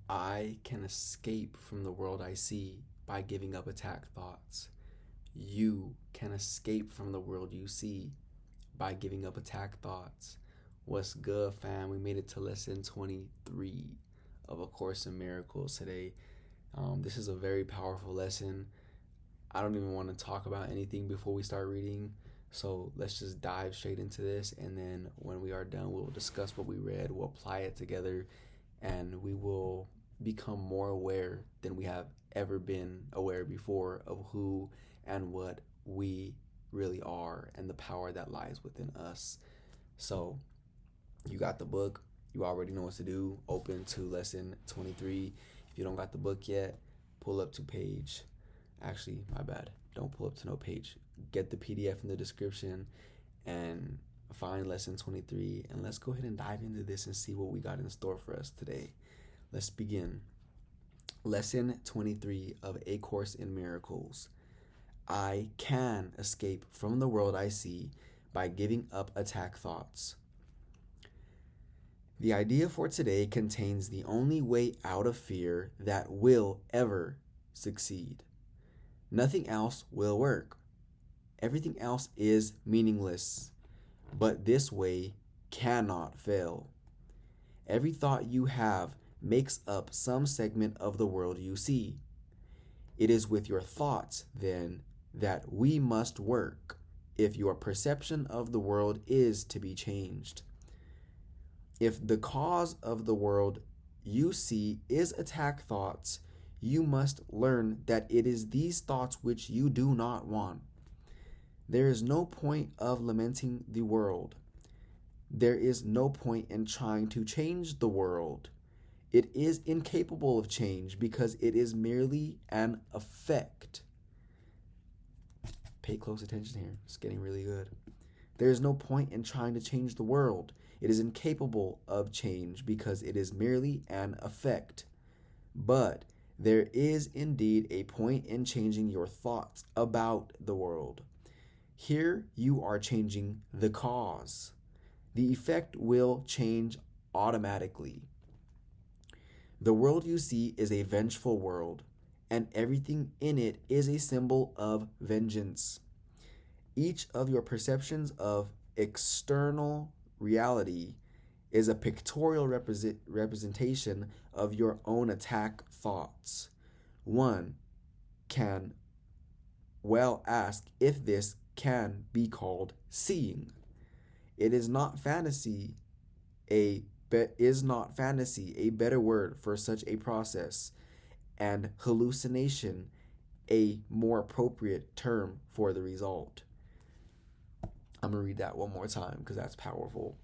I can escape from the world I see by giving up attack thoughts. You can escape from the world you see by giving up attack thoughts. What's good, fam? We made it to lesson 23 of A Course in Miracles today. This is a very powerful lesson. I don't even want to talk about anything before we start reading. So let's just dive straight into this. And then when we are done, we'll discuss what we read, we'll apply it together, and we will become more aware than we have ever been aware before of who and what we really are and the power that lies within us. So you got the book, you already know what to do. Open to lesson 23. If you don't got the book yet, pull up to page, actually, my bad, don't pull up to no page, get the PDF in the description and find lesson 23, and let's go ahead and dive into this and see what we got in store for us today. Let's begin. Lesson 23 of A Course in Miracles. I can escape from the world I see by giving up attack thoughts. The idea for today contains the only way out of fear that will ever succeed. Nothing else will work. Everything else is meaningless, but this way cannot fail. Every thought you have makes up some segment of the world you see. It is with your thoughts, then, that we must work if your perception of the world is to be changed. If the cause of the world you see is attack thoughts, you must learn that it is these thoughts which you do not want. There is no point of lamenting the world. There is no point in trying to change the world. It is incapable of change because it is merely an effect. Pay close attention here. It's getting really good. There is no point in trying to change the world. It is incapable of change because it is merely an effect. But there is indeed a point in changing your thoughts about the world. Here you are changing the cause. The effect will change automatically. The world you see is a vengeful world, and everything in it is a symbol of vengeance. Each of your perceptions of external reality is a pictorial representation of your own attack thoughts. One can well ask if this can be called seeing. It is not fantasy a better word for such a process, and hallucination a more appropriate term for the result. I'm going to read that one more time because that's powerful.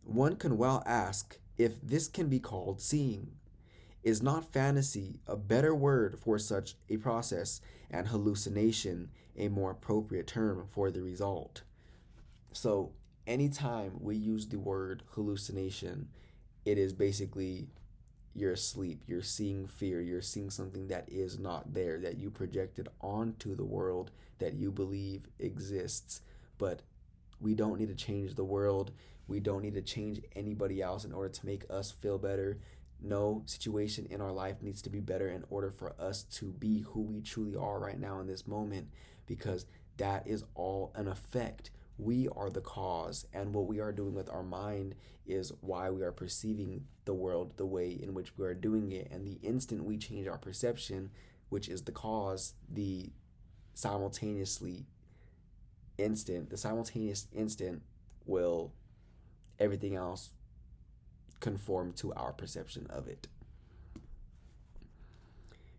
One can well ask if this can be called seeing. Is not fantasy a better word for such a process, and hallucination a more appropriate term for the result? So anytime we use the word hallucination, it is basically you're asleep, you're seeing fear, you're seeing something that is not there, that you projected onto the world that you believe exists. But we don't need to change the world. We don't need to change anybody else in order to make us feel better. No situation in our life needs to be better in order for us to be who we truly are right now in this moment, because that is all an effect. We are the cause, and what we are doing with our mind is why we are perceiving the world the way in which we are doing it. And the instant we change our perception, which is the cause, the simultaneous instant will everything else conform to our perception of it.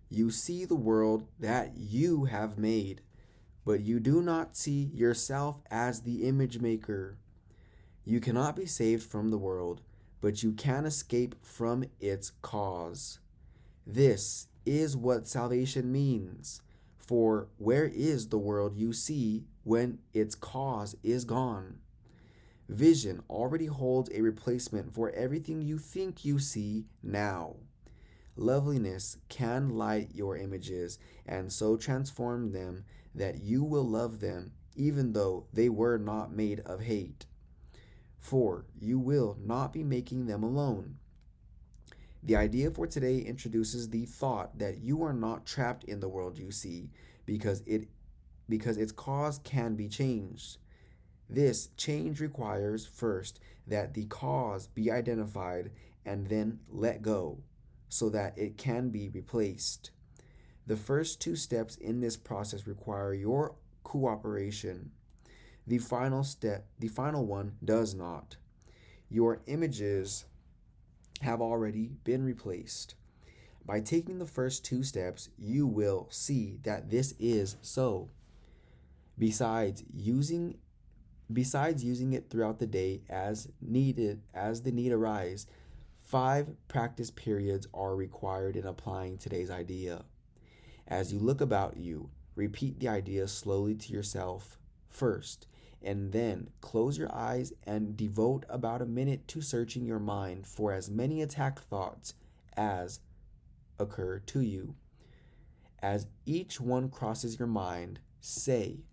You see the world that you have made, but you do not see yourself as the image maker. You cannot be saved from the world, but you can escape from its cause. This is what salvation means. For where is the world you see when its cause is gone? Vision already holds a replacement for everything you think you see now. Loveliness can light your images and so transform them that you will love them even though they were not made of hate. For you will not be making them alone. The idea for today introduces the thought that you are not trapped in the world you see because its cause can be changed. This change requires first that the cause be identified and then let go so that it can be replaced. The first two steps in this process require your cooperation. The final one does not. Your images have already been replaced. By taking the first two steps, you will see that this is so. Besides using it throughout the day as the need arise, 5 practice periods are required in applying today's idea. As you look about you, repeat the idea slowly to yourself first, and then close your eyes and devote about a minute to searching your mind for as many attack thoughts as occur to you. As each one crosses your mind, say,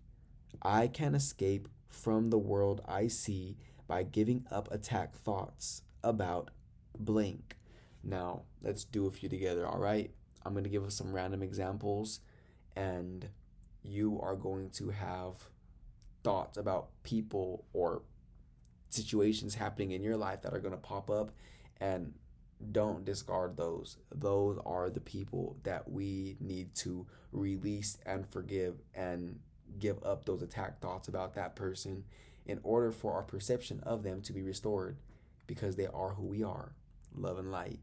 I can escape from the world I see by giving up attack thoughts about blank. Now, let's do a few together, all right? I'm going to give us some random examples, and you are going to have thoughts about people or situations happening in your life that are going to pop up, and don't discard those. Those are the people that we need to release and forgive and give up those attack thoughts about that person in order for our perception of them to be restored, because they are who we are, love and light.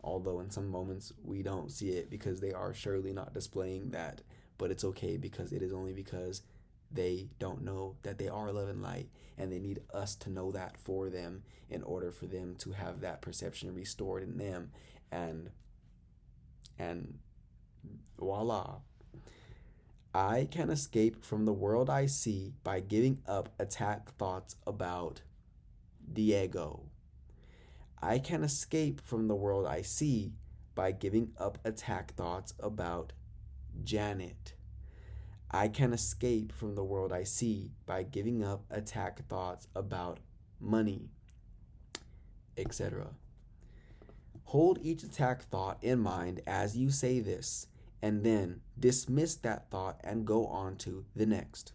Although in some moments we don't see it because they are surely not displaying that, but it's okay because it is only because they don't know that they are love and light, and they need us to know that for them in order for them to have that perception restored in them, and voila. I can escape from the world I see by giving up attack thoughts about Diego. I can escape from the world I see by giving up attack thoughts about Janet. I can escape from the world I see by giving up attack thoughts about money, etc. Hold each attack thought in mind as you say this, and then dismiss that thought and go on to the next.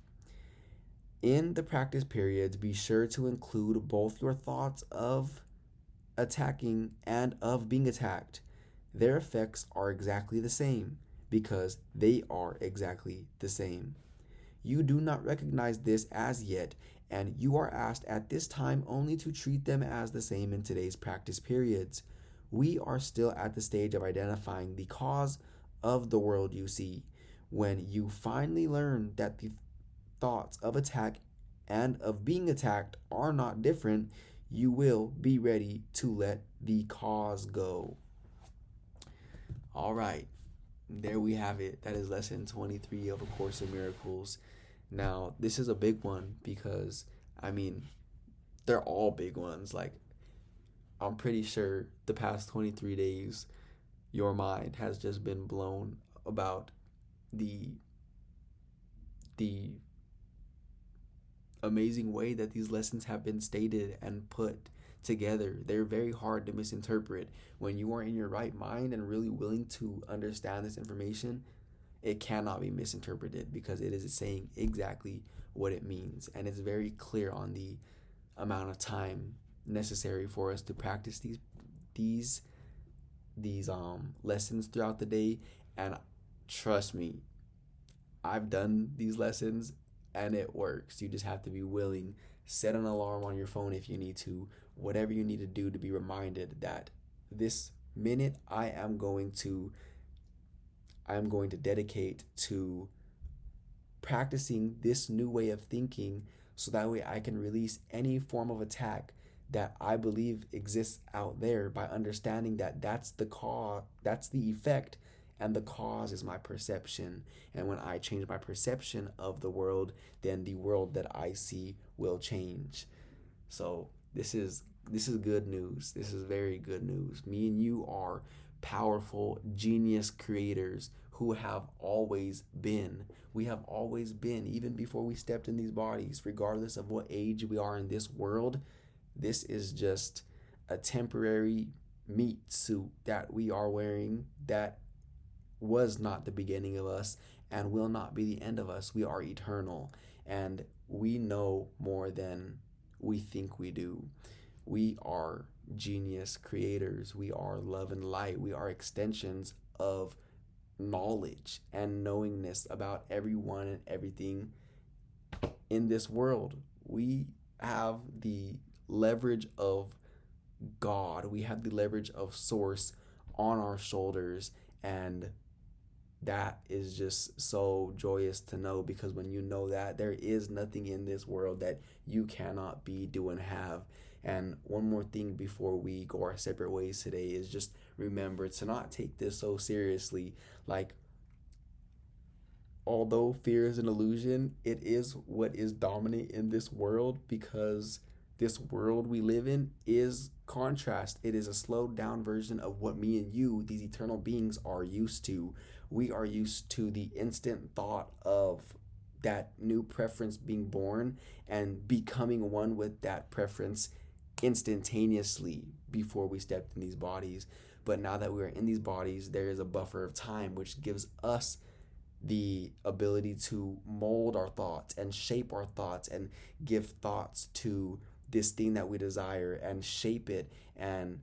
In the practice periods, be sure to include both your thoughts of attacking and of being attacked. Their effects are exactly the same because they are exactly the same. You do not recognize this as yet, and you are asked at this time only to treat them as the same in today's practice periods. We are still at the stage of identifying the cause of the world you see. When you finally learn that the thoughts of attack and of being attacked are not different, you will be ready to let the cause go. All right, there we have it. That is lesson 23 of A Course in Miracles. Now, this is a big one because, they're all big ones. Like, I'm pretty sure the past 23 days, your mind has just been blown about the amazing way that these lessons have been stated and put together. They're very hard to misinterpret. When you are in your right mind and really willing to understand this information, it cannot be misinterpreted because it is saying exactly what it means, and it's very clear on the amount of time necessary for us to practice these lessons throughout the day. And trust me, I've done these lessons and it works. You just have to be willing. Set an alarm on your phone if you need to, whatever you need to do to be reminded that this minute I am going to dedicate to practicing this new way of thinking, so that way I can release any form of attack that I believe exists out there, by understanding that that's the cause, that's the effect, and the cause is my perception. And when I change my perception of the world, then the world that I see will change. So this is good news. This is very good news. Me and you are powerful, genius creators who have always been. We have always been, even before we stepped in these bodies, regardless of what age we are in this world. This is just a temporary meat suit that we are wearing that was not the beginning of us and will not be the end of us. We are eternal, and we know more than we think we do. We are genius creators. We are love and light. We are extensions of knowledge and knowingness about everyone and everything in this world. We have the leverage of God. We have the leverage of Source on our shoulders, and that is just so joyous to know, because when you know that, there is nothing in this world that you cannot be, do, and have. And one more thing before we go our separate ways today is just remember to not take this so seriously. Like, although fear is an illusion, it is what is dominant in this world, because this world we live in is contrast. It is a slowed down version of what me and you, these eternal beings, are used to. We are used to the instant thought of that new preference being born and becoming one with that preference instantaneously before we stepped in these bodies. But now that we are in these bodies, there is a buffer of time which gives us the ability to mold our thoughts and shape our thoughts and give thoughts to this thing that we desire and shape it and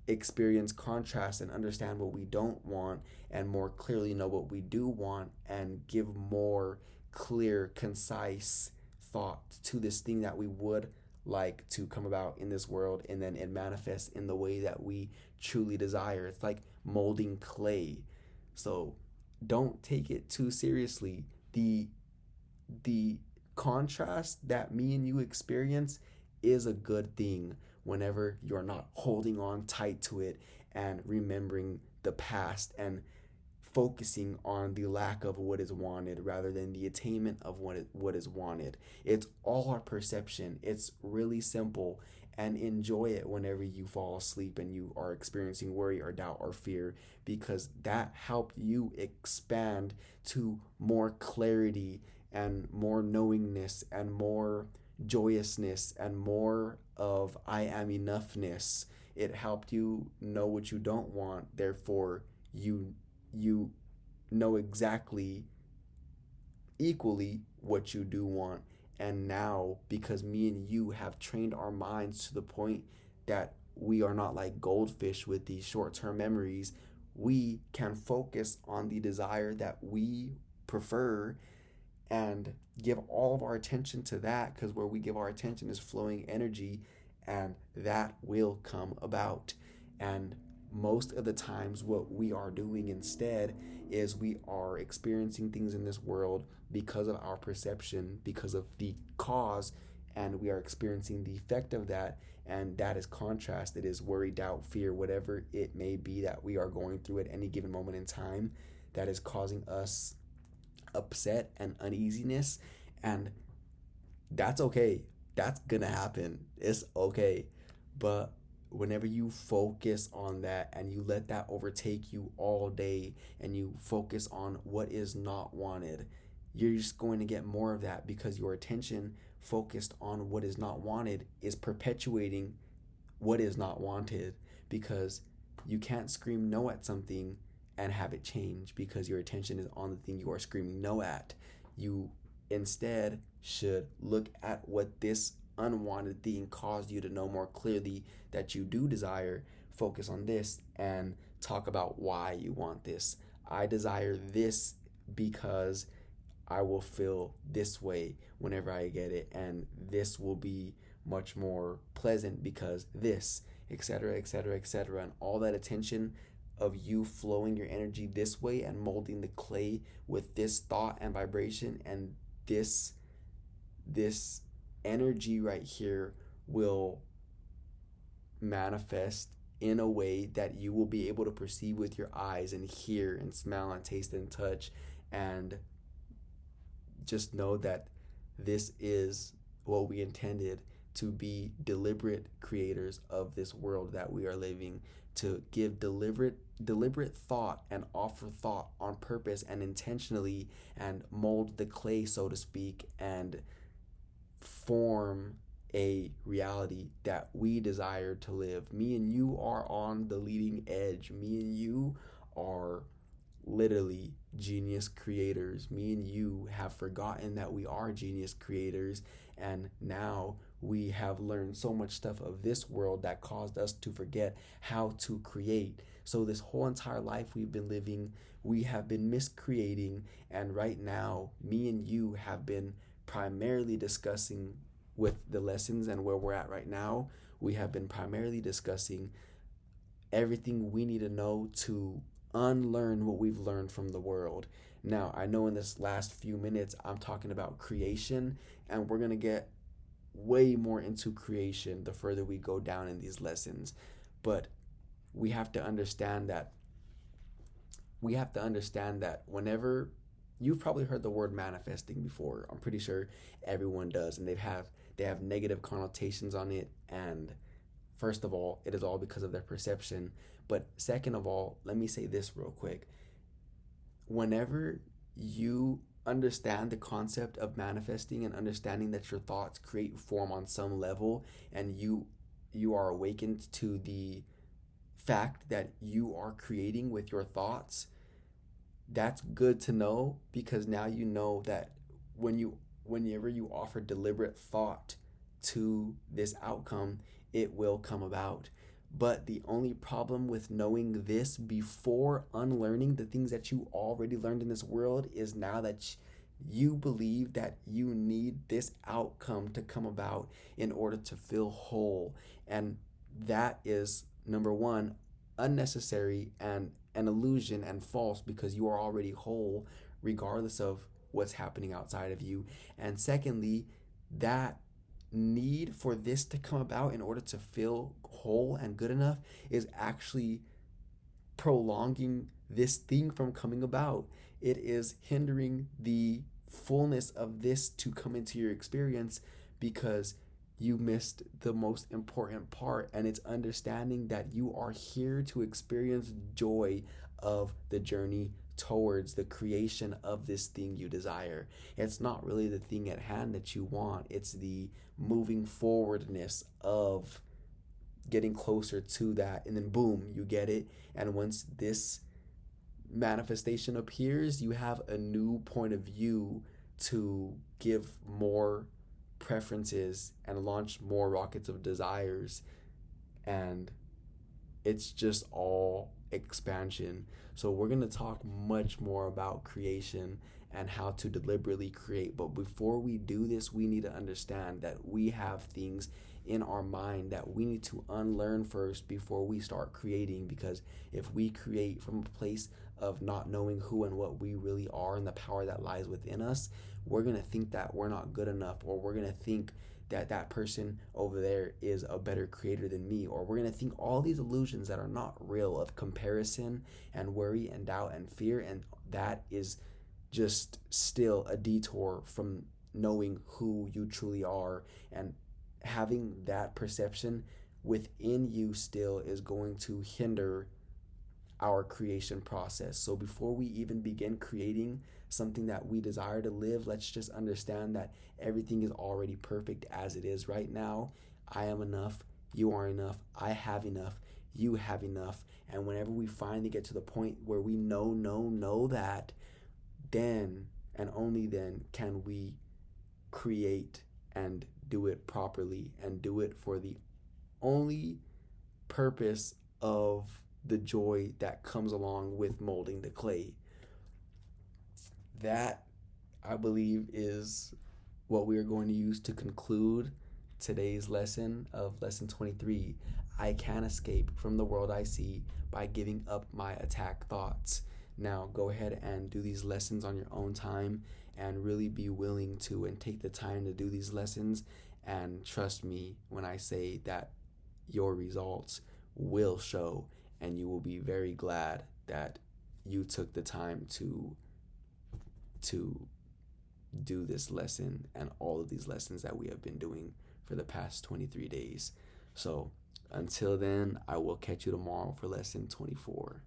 experience contrast and understand what we don't want and more clearly know what we do want and give more clear, concise thought to this thing that we would like to come about in this world, and then it manifests in the way that we truly desire. It's like molding clay. So don't take it too seriously. The contrast that me and you experience is a good thing whenever you're not holding on tight to it and remembering the past and focusing on the lack of what is wanted rather than the attainment of what is wanted. It's all our perception. It's really simple, and enjoy it whenever you fall asleep and you are experiencing worry or doubt or fear, because that helped you expand to more clarity and more knowingness and more joyousness and more of I am enoughness. It helped you know what you don't want, therefore you know exactly equally what you do want. And now, because me and you have trained our minds to the point that we are not like goldfish with these short-term memories, we can focus on the desire that we prefer and give all of our attention to that, because where we give our attention is flowing energy, and that will come about. And most of the times what we are doing instead is we are experiencing things in this world because of our perception, because of the cause, and we are experiencing the effect of that, and that is contrast. It is worry, doubt, fear, whatever it may be that we are going through at any given moment in time that is causing us upset and uneasiness. And that's okay. That's gonna happen. It's okay. But whenever you focus on that and you let that overtake you all day and you focus on what is not wanted, you're just going to get more of that, because your attention focused on what is not wanted is perpetuating what is not wanted, because you can't scream no at something and have it change because your attention is on the thing you are screaming no at. You instead should look at what this unwanted thing caused you to know more clearly that you do desire. Focus on this and talk about why you want this. I desire this because I will feel this way whenever I get it, and this will be much more pleasant because this, etc., etc., etc. And all that attention of you flowing your energy this way and molding the clay with this thought and vibration, and this energy right here will manifest in a way that you will be able to perceive with your eyes and hear and smell and taste and touch. And just know that this is what we intended, to be deliberate creators of this world that we are living, to give deliberate thought and offer thought on purpose and intentionally, and mold the clay, so to speak, and form a reality that we desire to live. Me and you are on the leading edge. Me and you are literally genius creators. Me and you have forgotten that we are genius creators, and now we have learned so much stuff of this world that caused us to forget how to create. So this whole entire life we've been living, we have been miscreating, and right now me and you have been primarily discussing with the lessons and where we're at right now. We have been primarily discussing everything we need to know to unlearn what we've learned from the world. Now, I know in this last few minutes I'm talking about creation, and we're going to get way more into creation the further we go down in these lessons. But we have to understand that whenever you've probably heard the word manifesting before. I'm pretty sure everyone does, and they have negative connotations on it. And first of all, it is all because of their perception. But second of all, let me say this real quick. Whenever you understand the concept of manifesting and understanding that your thoughts create form on some level, and you are awakened to the fact that you are creating with your thoughts, that's good to know, because now you know that whenever you offer deliberate thought to this outcome, it will come about. But the only problem with knowing this before unlearning the things that you already learned in this world is now that you believe that you need this outcome to come about in order to feel whole. And that is, number one, unnecessary and an illusion and false, because you are already whole regardless of what's happening outside of you. And secondly, that need for this to come about in order to feel whole and good enough is actually prolonging this thing from coming about. It is hindering the fullness of this to come into your experience, because you missed the most important part, and it's understanding that you are here to experience joy of the journey towards the creation of this thing you desire. It's not really the thing at hand that you want, it's the moving forwardness of getting closer to that, and then boom, you get it. And once this manifestation appears, you have a new point of view to give more preferences and launch more rockets of desires, and it's just all expansion. So we're going to talk much more about creation and how to deliberately create. But before we do this, we need to understand that we have things in our mind that we need to unlearn first before we start creating. Because if we create from a place of not knowing who and what we really are and the power that lies within us, we're going to think that we're not good enough, or we're going to think that that person over there is a better creator than me, or we're going to think all these illusions that are not real of comparison and worry and doubt and fear. And that is just still a detour from knowing who you truly are. And having that perception within you still is going to hinder our creation process. So before we even begin creating something that we desire to live, let's just understand that everything is already perfect as it is right now. I am enough, you are enough, I have enough, you have enough. And whenever we finally get to the point where we know that, then and only then can we create and do it properly, and do it for the only purpose of the joy that comes along with molding the clay. That, I believe, is what we are going to use to conclude today's lesson of lesson 23. I can escape from the world I see by giving up my attack thoughts. Now go ahead and do these lessons on your own time, and really be willing to and take the time to do these lessons. And trust me when I say that your results will show, and you will be very glad that you took the time to do this lesson and all of these lessons that we have been doing for the past 23 days. So until then, I will catch you tomorrow for lesson 24.